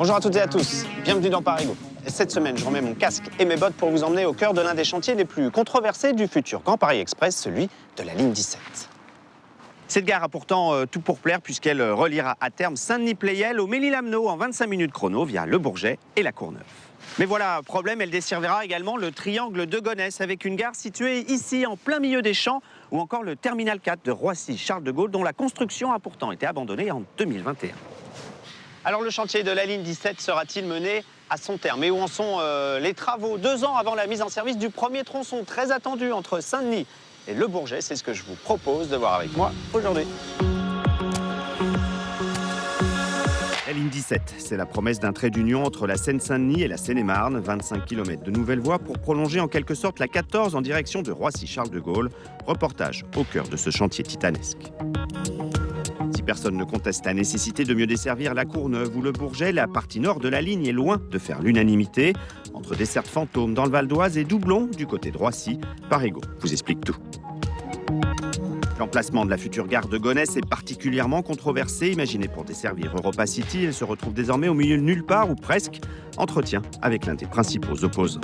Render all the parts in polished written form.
Bonjour à toutes et à tous, bienvenue dans Parigo. Cette semaine, je remets mon casque et mes bottes pour vous emmener au cœur de l'un des chantiers les plus controversés du futur Grand Paris Express, celui de la ligne 17. Cette gare a pourtant tout pour plaire puisqu'elle reliera à terme Saint-Denis-Pleyel au Ménil-Amnot en 25 minutes chrono via Le Bourget et la Courneuve. Mais voilà, problème, elle desservira également le triangle de Gonesse avec une gare située ici en plein milieu des champs ou encore le terminal 4 de Roissy-Charles de Gaulle dont la construction a pourtant été abandonnée en 2021. Alors le chantier de la ligne 17 sera-t-il mené à son terme? Et où en sont les travaux 2 ans avant la mise en service du premier tronçon très attendu entre Saint-Denis et Le Bourget? C'est ce que je vous propose de voir avec moi aujourd'hui. La ligne 17, c'est la promesse d'un trait d'union entre la Seine-Saint-Denis et la Seine-et-Marne. 25 km de nouvelles voies pour prolonger en quelque sorte la 14 en direction de Roissy-Charles de Gaulle. Reportage au cœur de ce chantier titanesque. Si personne ne conteste la nécessité de mieux desservir la Courneuve ou le Bourget, la partie nord de la ligne est loin de faire l'unanimité. Entre dessertes fantômes dans le Val d'Oise et doublons du côté de Roissy, Parigo vous explique tout. L'emplacement de la future gare de Gonesse est particulièrement controversé. Imaginée pour desservir Europa City, elle se retrouve désormais au milieu de nulle part ou presque. Entretien avec l'un des principaux opposants.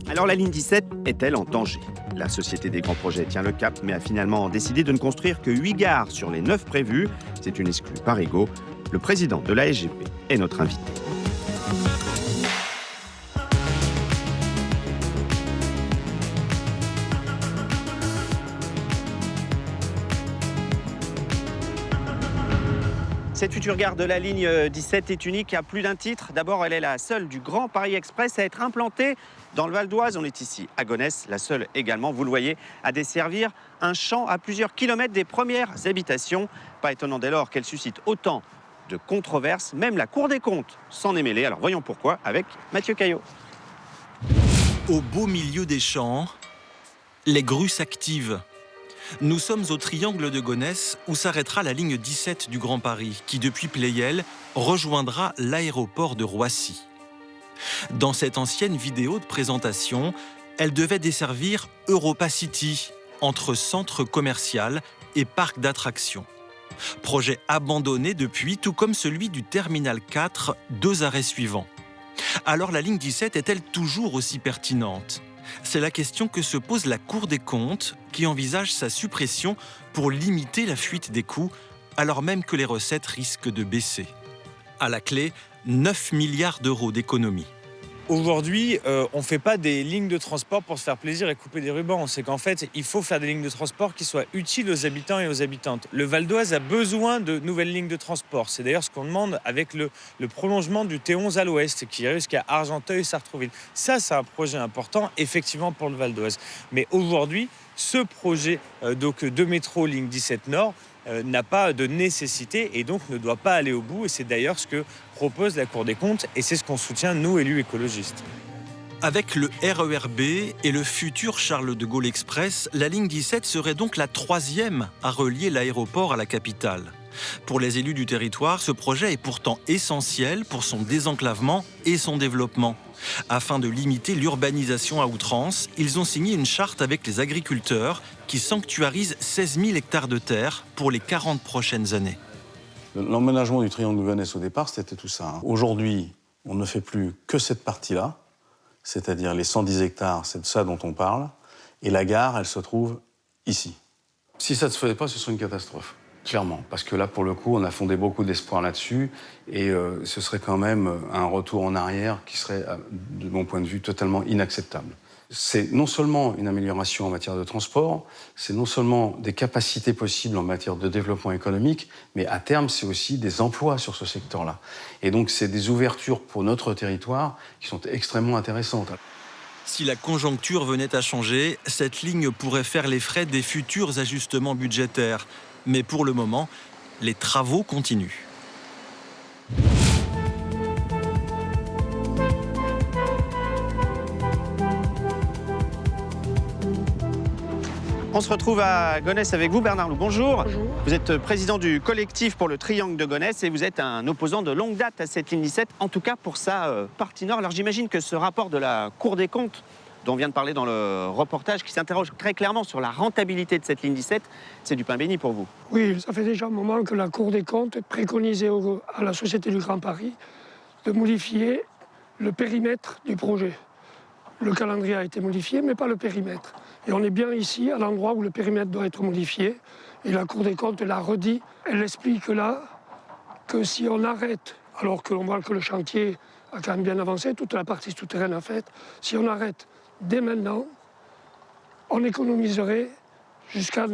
Alors la ligne 17 est-elle en danger? La Société des grands projets tient le cap, mais a finalement décidé de ne construire que 8 gares sur les 9 prévues. C'est une exclue Parigo. Le président de la SGP est notre invité. Cette future gare de la ligne 17 est unique à plus d'un titre. D'abord, elle est la seule du Grand Paris Express à être implantée dans le Val d'Oise. On est ici à Gonesse, la seule également, vous le voyez, à desservir un champ à plusieurs kilomètres des premières habitations. Pas étonnant dès lors qu'elle suscite autant de controverses. Même la Cour des comptes s'en est mêlée. Alors voyons pourquoi avec Mathieu Caillot. Au beau milieu des champs, les grues s'activent. Nous sommes au triangle de Gonesse où s'arrêtera la ligne 17 du Grand Paris qui, depuis Pleyel, rejoindra l'aéroport de Roissy. Dans cette ancienne vidéo de présentation, elle devait desservir Europa City, entre centre commercial et parc d'attractions. Projet abandonné depuis, tout comme celui du terminal 4, 2 arrêts suivants. Alors la ligne 17 est-elle toujours aussi pertinente ? C'est la question que se pose la Cour des comptes, qui envisage sa suppression pour limiter la fuite des coûts, alors même que les recettes risquent de baisser. À la clé, 9 milliards d'euros d'économies. Aujourd'hui, on ne fait pas des lignes de transport pour se faire plaisir et couper des rubans. C'est qu'en fait, il faut faire des lignes de transport qui soient utiles aux habitants et aux habitantes. Le Val d'Oise a besoin de nouvelles lignes de transport. C'est d'ailleurs ce qu'on demande avec le prolongement du T11 à l'ouest, qui irait jusqu'à Argenteuil-Sartrouville. Ça, c'est un projet important, effectivement, pour le Val d'Oise. Mais aujourd'hui, ce projet de métro ligne 17 Nord n'a pas de nécessité et donc ne doit pas aller au bout. Et c'est d'ailleurs ce que propose la Cour des comptes et c'est ce qu'on soutient, nous, élus écologistes. Avec le RER B et le futur Charles de Gaulle Express, la ligne 17 serait donc la 3e à relier l'aéroport à la capitale. Pour les élus du territoire, ce projet est pourtant essentiel pour son désenclavement et son développement. Afin de limiter l'urbanisation à outrance, ils ont signé une charte avec les agriculteurs qui sanctuarise 16 000 hectares de terre pour les 40 prochaines années. L'emménagement du triangle de Gonesse au départ, c'était tout ça. Aujourd'hui, on ne fait plus que cette partie-là, c'est-à-dire les 110 hectares, c'est de ça dont on parle, et la gare, elle se trouve ici. Si ça ne se faisait pas, ce serait une catastrophe. Clairement, parce que là, pour le coup, on a fondé beaucoup d'espoir là-dessus et ce serait quand même un retour en arrière qui serait, de mon point de vue, totalement inacceptable. C'est non seulement une amélioration en matière de transport, c'est non seulement des capacités possibles en matière de développement économique, mais à terme, c'est aussi des emplois sur ce secteur-là. Et donc, c'est des ouvertures pour notre territoire qui sont extrêmement intéressantes. Si la conjoncture venait à changer, cette ligne pourrait faire les frais des futurs ajustements budgétaires. Mais pour le moment, les travaux continuent. On se retrouve à Gonesse avec vous, Bernard Loup. Bonjour. Bonjour. Vous êtes président du collectif pour le triangle de Gonesse et vous êtes un opposant de longue date à cette ligne 17, en tout cas pour sa partie nord. Alors j'imagine que ce rapport de la Cour des comptes dont on vient de parler dans le reportage, qui s'interroge très clairement sur la rentabilité de cette ligne 17, c'est du pain béni pour vous. Oui, ça fait déjà un moment que la Cour des comptes préconisait à la Société du Grand Paris de modifier le périmètre du projet. Le calendrier a été modifié, mais pas le périmètre. Et on est bien ici, à l'endroit où le périmètre doit être modifié. Et la Cour des comptes l'a redit. Elle explique là que si on arrête, alors que l'on voit que le chantier a quand même bien avancé, toute la partie souterraine a fait, si on arrête dès maintenant, on économiserait jusqu'à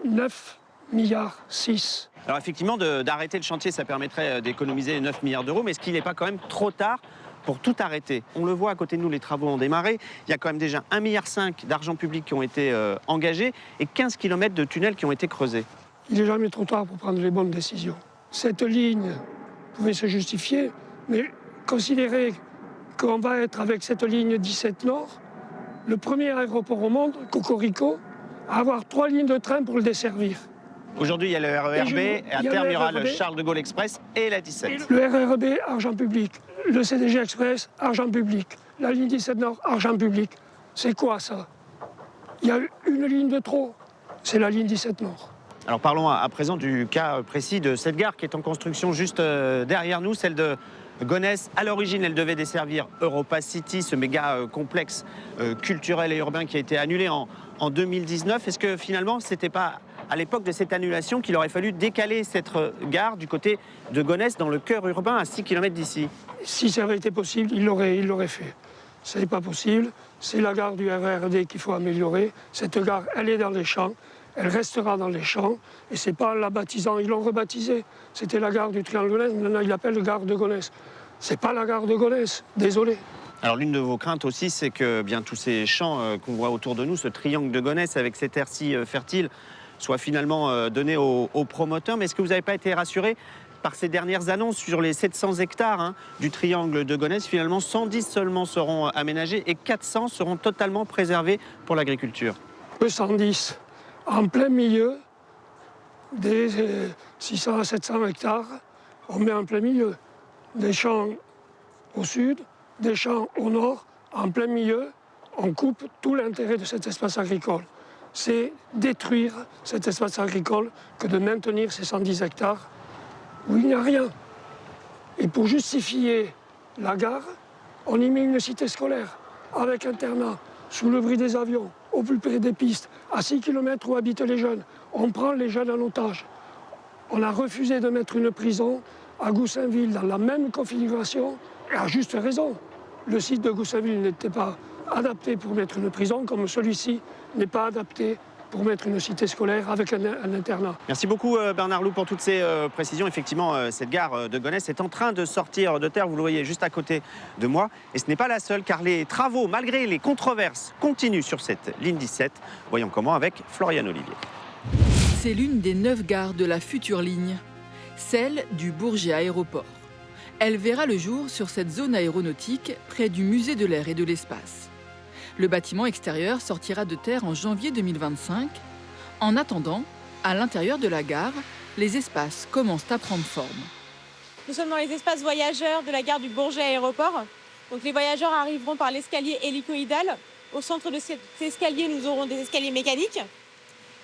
9 milliards 6. Alors effectivement, d'arrêter le chantier, ça permettrait d'économiser 9 milliards d'euros, mais est-ce qu'il n'est pas quand même trop tard pour tout arrêter? On le voit à côté de nous, les travaux ont démarré. Il y a quand même déjà 1,5 milliard d'argent public qui ont été engagés et 15 km de tunnels qui ont été creusés. Il n'est jamais trop tard pour prendre les bonnes décisions. Cette ligne pouvait se justifier, mais considérez qu'on va être avec cette ligne 17 Nord, le premier aéroport au monde, Cocorico, à avoir 3 lignes de train pour le desservir. Aujourd'hui, il y a le RERB, et à terme, il y aura le Charles de Gaulle Express et la 17. Le RERB, argent public. Le CDG Express, argent public. La ligne 17 Nord, argent public. C'est quoi ça? Il y a une ligne de trop, c'est la ligne 17 Nord. Alors parlons à présent du cas précis de cette gare qui est en construction juste derrière nous, celle de Gonesse. À l'origine, elle devait desservir Europa City, ce méga complexe culturel et urbain qui a été annulé en 2019. Est-ce que finalement, c'était pas à l'époque de cette annulation qu'il aurait fallu décaler cette gare du côté de Gonesse, dans le cœur urbain, à 6 km d'ici? Si ça avait été possible, il l'aurait fait. Ce n'est pas possible. C'est la gare du RERD qu'il faut améliorer. Cette gare, elle est dans les champs. Elle restera dans les champs. Et ce n'est pas la baptisant. Ils l'ont rebaptisée. C'était la gare du Triangle de Gonesse. Maintenant, ils l'appellent gare de Gonesse. Ce n'est pas la gare de Gonesse. Désolé. Alors l'une de vos craintes aussi, c'est que bien tous ces champs qu'on voit autour de nous, ce triangle de Gonesse avec cette terre si fertile, soit finalement donné aux promoteurs. Mais est-ce que vous n'avez pas été rassuré par ces dernières annonces sur les 700 hectares du triangle de Gonesse? Finalement, 110 seulement seront aménagés et 400 seront totalement préservés pour l'agriculture. 110, en plein milieu des 600 à 700 hectares, on met en plein milieu. Des champs au sud, des champs au nord, en plein milieu, on coupe tout l'intérêt de cet espace agricole. C'est détruire cet espace agricole que de maintenir ces 110 hectares où il n'y a rien. Et pour justifier la gare, on y met une cité scolaire avec internat, sous le bruit des avions, au plus près des pistes, à 6 km où habitent les jeunes. On prend les jeunes en otage. On a refusé de mettre une prison à Goussainville dans la même configuration, et à juste raison. Le site de Goussainville n'était pas adapté pour mettre une prison, comme celui-ci n'est pas adapté pour mettre une cité scolaire avec un internat. Merci beaucoup Bernard Loup pour toutes ces précisions. Effectivement, cette gare de Gonesse est en train de sortir de terre, vous le voyez juste à côté de moi. Et ce n'est pas la seule, car les travaux, malgré les controverses, continuent sur cette ligne 17. Voyons comment avec Florian Olivier. C'est l'une des 9 gares de la future ligne, celle du Bourget Aéroport. Elle verra le jour sur cette zone aéronautique près du musée de l'air et de l'espace. Le bâtiment extérieur sortira de terre en janvier 2025. En attendant, à l'intérieur de la gare, les espaces commencent à prendre forme. Nous sommes dans les espaces voyageurs de la gare du Bourget Aéroport. Donc les voyageurs arriveront par l'escalier hélicoïdal. Au centre de cet escalier, nous aurons des escaliers mécaniques.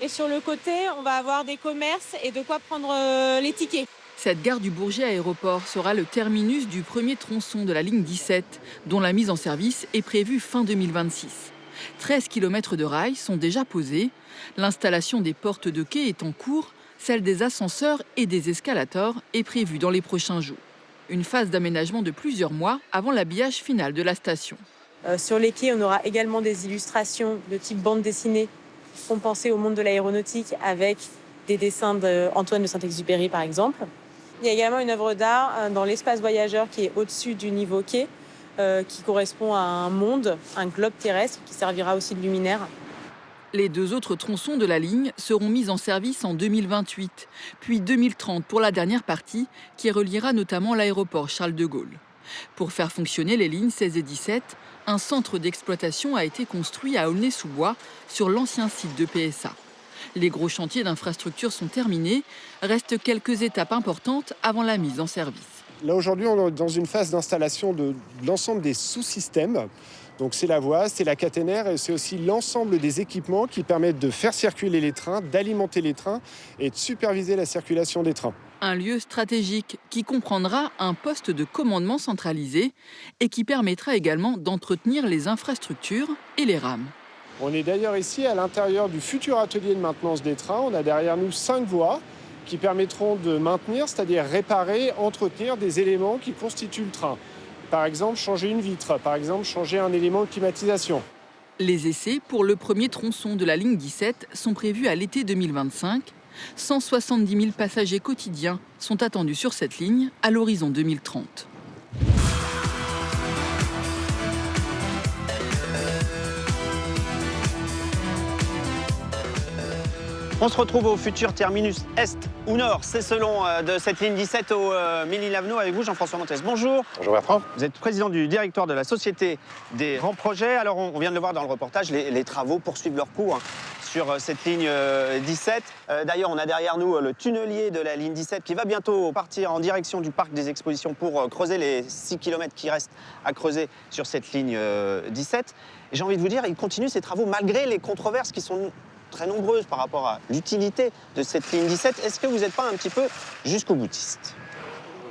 Et sur le côté, on va avoir des commerces et de quoi prendre les tickets. Cette gare du Bourget Aéroport sera le terminus du premier tronçon de la ligne 17, dont la mise en service est prévue fin 2026. 13 km de rails sont déjà posés. L'installation des portes de quai est en cours. Celle des ascenseurs et des escalators est prévue dans les prochains jours. Une phase d'aménagement de plusieurs mois avant l'habillage final de la station. Sur les quais, on aura également des illustrations de type bande dessinée qui font penser au monde de l'aéronautique avec des dessins d'Antoine de Saint-Exupéry par exemple. Il y a également une œuvre d'art dans l'espace voyageur qui est au-dessus du niveau quai, qui correspond à un monde, un globe terrestre qui servira aussi de luminaire. Les 2 autres tronçons de la ligne seront mis en service en 2028, puis 2030 pour la dernière partie qui reliera notamment l'aéroport Charles de Gaulle. Pour faire fonctionner les lignes 16 et 17, un centre d'exploitation a été construit à Aulnay-sous-Bois sur l'ancien site de PSA. Les gros chantiers d'infrastructure sont terminés. Restent quelques étapes importantes avant la mise en service. Là, aujourd'hui, on est dans une phase d'installation de l'ensemble des sous-systèmes. Donc c'est la voie, c'est la caténaire et c'est aussi l'ensemble des équipements qui permettent de faire circuler les trains, d'alimenter les trains et de superviser la circulation des trains. Un lieu stratégique qui comprendra un poste de commandement centralisé et qui permettra également d'entretenir les infrastructures et les rames. On est d'ailleurs ici à l'intérieur du futur atelier de maintenance des trains. On a derrière nous 5 voies qui permettront de maintenir, c'est-à-dire réparer, entretenir des éléments qui constituent le train. Par exemple, changer une vitre, par exemple, changer un élément de climatisation. Les essais pour le premier tronçon de la ligne 17 sont prévus à l'été 2025. 170 000 passagers quotidiens sont attendus sur cette ligne à l'horizon 2030. On se retrouve au futur terminus Est ou Nord, c'est selon de cette ligne 17 au Ménil-Avenue avec vous, Jean-François Montes. Bonjour. Bonjour Bertrand. Vous êtes président du directoire de la Société des grands projets. Alors on vient de le voir dans le reportage, les travaux poursuivent leur cours sur cette ligne 17. D'ailleurs, on a derrière nous le tunnelier de la ligne 17 qui va bientôt partir en direction du parc des expositions pour creuser les 6 km qui restent à creuser sur cette ligne 17. Et j'ai envie de vous dire, il continue ses travaux malgré les controverses qui sont très nombreuses par rapport à l'utilité de cette ligne 17. Est-ce que vous n'êtes pas un petit peu jusqu'au boutiste?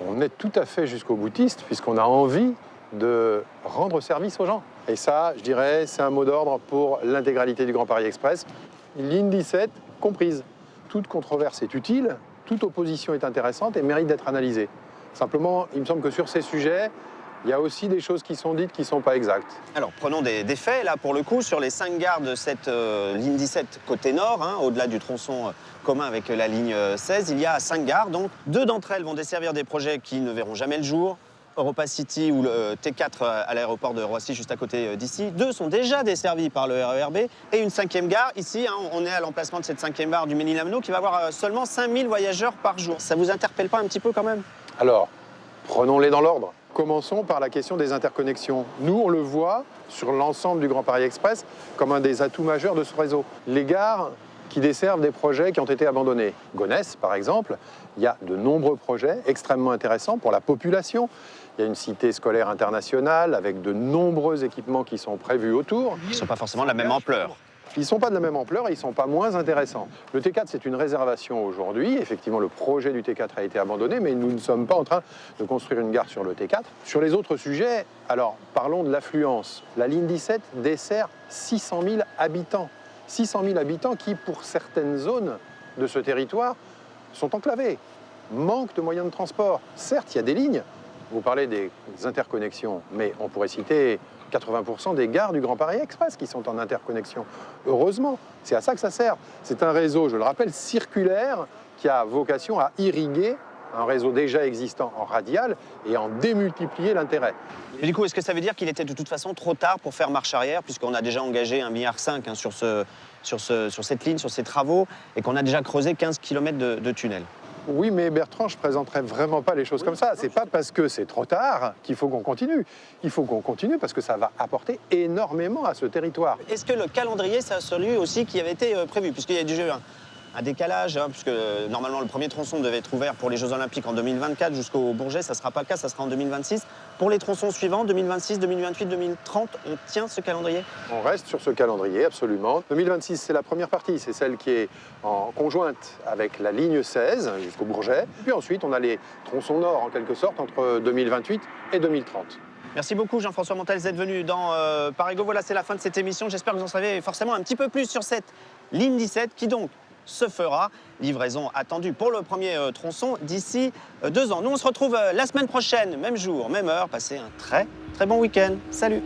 On est tout à fait jusqu'au boutiste puisqu'on a envie de rendre service aux gens. Et ça, je dirais, c'est un mot d'ordre pour l'intégralité du Grand Paris Express. Ligne 17 comprise. Toute controverse est utile, toute opposition est intéressante et mérite d'être analysée. Simplement, il me semble que sur ces sujets, il y a aussi des choses qui sont dites qui ne sont pas exactes. Alors, prenons des faits, là, pour le coup, sur les 5 gares de cette ligne 17 côté nord, au-delà du tronçon commun avec la ligne 16, il y a 5 gares, donc 2 d'entre elles vont desservir des projets qui ne verront jamais le jour, Europa City ou le T4 à l'aéroport de Roissy, juste à côté d'ici. 2 sont déjà desservis par le RERB. Et une 5e gare, ici, on est à l'emplacement de cette 5e gare du Ménil-Avenue, qui va avoir seulement 5000 voyageurs par jour. Ça vous interpelle pas un petit peu quand même? Alors, prenons-les dans l'ordre. Commençons par la question des interconnexions. Nous, on le voit sur l'ensemble du Grand Paris Express comme un des atouts majeurs de ce réseau. Les gares qui desservent des projets qui ont été abandonnés. Gonesse, par exemple, il y a de nombreux projets extrêmement intéressants pour la population. Il y a une cité scolaire internationale avec de nombreux équipements qui sont prévus autour. Ils ne sont pas forcément de la même ampleur. Ils ne sont pas de la même ampleur et ils ne sont pas moins intéressants. Le T4, c'est une réservation aujourd'hui. Effectivement, le projet du T4 a été abandonné, mais nous ne sommes pas en train de construire une gare sur le T4. Sur les autres sujets, alors, parlons de l'affluence. La ligne 17 dessert 600 000 habitants. 600 000 habitants qui, pour certaines zones de ce territoire, sont enclavés. Manque de moyens de transport. Certes, il y a des lignes. Vous parlez des interconnexions, mais on pourrait citer 80% des gares du Grand Paris Express qui sont en interconnexion. Heureusement, c'est à ça que ça sert. C'est un réseau, je le rappelle, circulaire qui a vocation à irriguer un réseau déjà existant en radial et en démultiplier l'intérêt. Et du coup, est-ce que ça veut dire qu'il était de toute façon trop tard pour faire marche arrière, puisqu'on a déjà engagé 1,5 milliard sur cette ligne, sur ces travaux, et qu'on a déjà creusé 15 km de tunnel? Oui, mais Bertrand, je ne présenterai vraiment pas les choses comme ça. C'est pas parce que c'est trop tard qu'il faut qu'on continue. Il faut qu'on continue parce que ça va apporter énormément à ce territoire. Est-ce que le calendrier, c'est celui aussi qui avait été prévu? Puisqu'il y a déjà eu un décalage, puisque normalement le premier tronçon devait être ouvert pour les Jeux Olympiques en 2024 jusqu'au Bourget. Ça ne sera pas le cas, ça sera en 2026. Pour les tronçons suivants, 2026, 2028, 2030, on tient ce calendrier? On reste sur ce calendrier, absolument. 2026, c'est la première partie, c'est celle qui est en conjointe avec la ligne 16 jusqu'au Bourget. Puis ensuite, on a les tronçons nord, en quelque sorte, entre 2028 et 2030. Merci beaucoup Jean-François Montes d'être venu dans Parigo. Voilà, c'est la fin de cette émission. J'espère que vous en savez forcément un petit peu plus sur cette ligne 17 qui donc se fera. Livraison attendue pour le premier tronçon d'ici 2 ans. Nous, on se retrouve la semaine prochaine, même jour, même heure. Passez un très bon week-end. Salut!